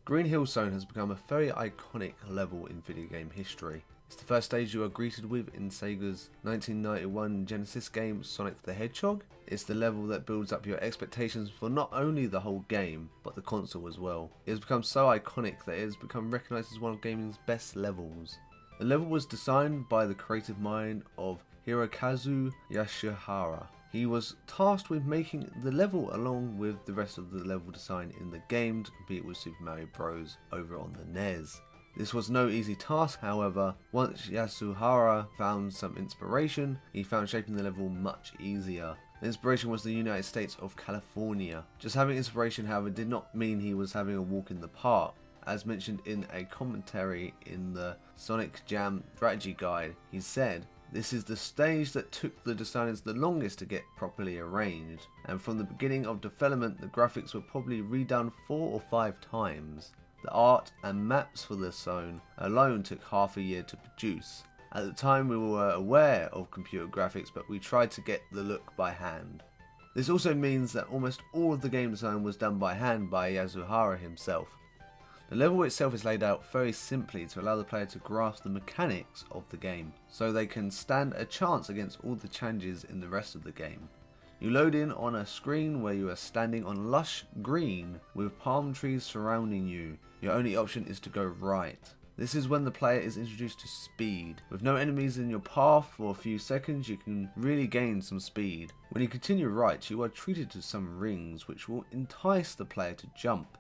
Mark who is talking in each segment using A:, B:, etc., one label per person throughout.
A: Green Hill Zone has become a very iconic level in video game history. It's the first stage you are greeted with in Sega's 1991 Genesis game Sonic the Hedgehog. It's the level that builds up your expectations for not only the whole game, but the console as well. It has become so iconic that it has become recognised as one of gaming's best levels. The level was designed by the creative mind of Hirokazu Yasuhara. He was tasked with making the level along with the rest of the level design in the game to compete with Super Mario Bros. Over on the NES. This was no easy task, however. Once Yasuhara found some inspiration, he found shaping the level much easier. The inspiration was the United States of California. Just having inspiration, however, did not mean he was having a walk in the park. As mentioned in a commentary in the Sonic Jam strategy guide, he said, "This is the stage that took the designers the longest to get properly arranged, and from the beginning of development the graphics were probably redone 4 or 5 times. The art and maps for this zone alone took half a year to produce. At the time we were aware of computer graphics, but we tried to get the look by hand." This also means that almost all of the game design was done by hand by Yasuhara himself. The level itself is laid out very simply to allow the player to grasp the mechanics of the game, so they can stand a chance against all the challenges in the rest of the game. You load in on a screen where you are standing on lush green with palm trees surrounding you. Your only option is to go right. This is when the player is introduced to speed. With no enemies in your path for a few seconds, you can really gain some speed. When you continue right, you are treated to some rings which will entice the player to jump.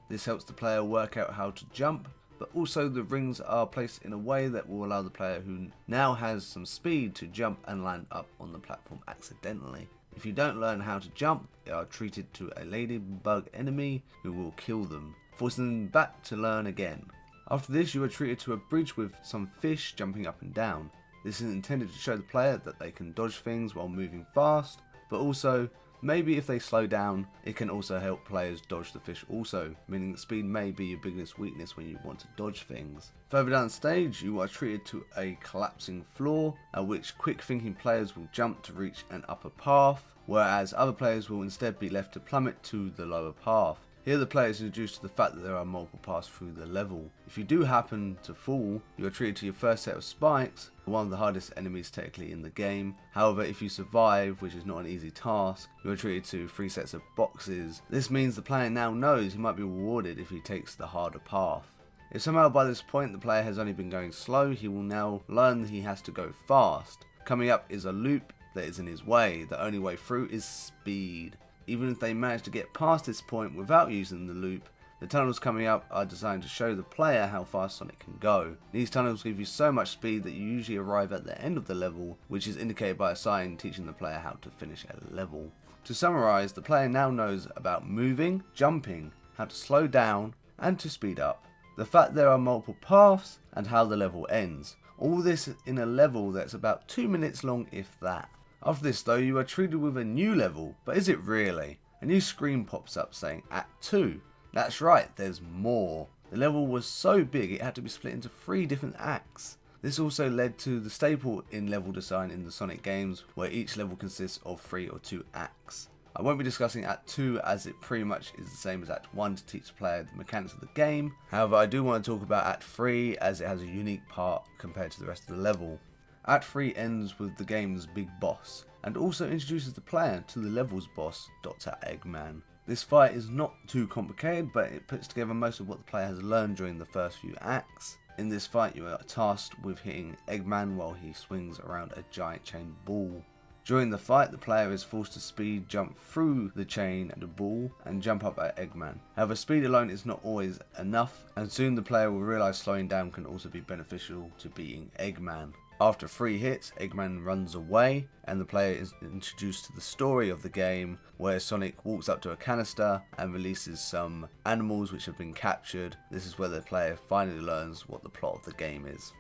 A: This helps the player work out how to jump, but also the rings are placed in a way that will allow the player who now has some speed to jump and land up on the platform accidentally. If you don't learn how to jump, you are treated to a ladybug enemy who will kill them, forcing them back to learn again. After this, you are treated to a bridge with some fish jumping up and down. This is intended to show the player that they can dodge things while moving fast, but also maybe if they slow down, it can also help players dodge the fish also, meaning that speed may be your biggest weakness when you want to dodge things. Further down the stage, you are treated to a collapsing floor, at which quick thinking players will jump to reach an upper path, whereas other players will instead be left to plummet to the lower path. Here the player is introduced to the fact that there are multiple paths through the level. If you do happen to fall, you are treated to your first set of spikes, one of the hardest enemies technically in the game. However, if you survive, which is not an easy task, you are treated to 3 sets of boxes. This means the player now knows he might be rewarded if he takes the harder path. If somehow by this point the player has only been going slow, he will now learn that he has to go fast. Coming up is a loop that is in his way. The only way through is speed. Even if they manage to get past this point without using the loop, the tunnels coming up are designed to show the player how fast Sonic can go. These tunnels give you so much speed that you usually arrive at the end of the level, which is indicated by a sign teaching the player how to finish a level. To summarise, the player now knows about moving, jumping, how to slow down, and to speed up. The fact there are multiple paths, and how the level ends. All this in a level that's about 2 minutes long, if that. After this though, you are treated with a new level, but is it really? A new screen pops up saying Act 2. That's right, there's more. The level was so big it had to be split into 3 different acts. This also led to the staple in level design in the Sonic games, where each level consists of 3 or 2 acts. I won't be discussing Act 2 as it pretty much is the same as Act 1 to teach the player the mechanics of the game. However, I do want to talk about Act 3 as it has a unique part compared to the rest of the level. Act 3 ends with the game's big boss, and also introduces the player to the level's boss, Dr. Eggman. This fight is not too complicated, but it puts together most of what the player has learned during the first few acts. In this fight, you are tasked with hitting Eggman while he swings around a giant chain ball. During the fight, the player is forced to speed jump through the chain and the ball and jump up at Eggman. However, speed alone is not always enough, and soon the player will realise slowing down can also be beneficial to beating Eggman. After 3 hits, Eggman runs away, and the player is introduced to the story of the game, where Sonic walks up to a canister and releases some animals which have been captured. This is where the player finally learns what the plot of the game is.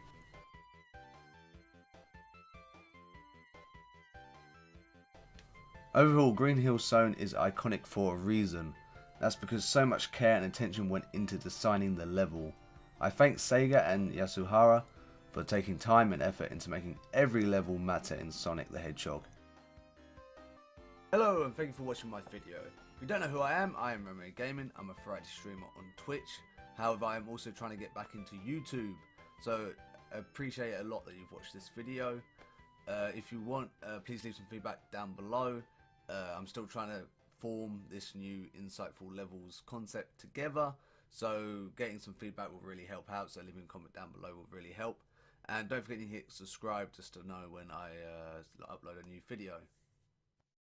A: Overall, Green Hill Zone is iconic for a reason. That's because so much care and attention went into designing the level. I thank Sega and Yasuhara for taking time and effort into making every level matter in Sonic the Hedgehog. Hello and thank you for watching my video. If you don't know who I am RamuneGaming. I'm a variety streamer on Twitch. However, I'm also trying to get back into YouTube, so I appreciate it a lot that you've watched this video. If you want, please leave some feedback down below. I'm still trying to form this new insightful levels concept together, so getting some feedback will really help out, so leaving a comment down below will really help. And don't forget to hit subscribe just to know when I upload a new video.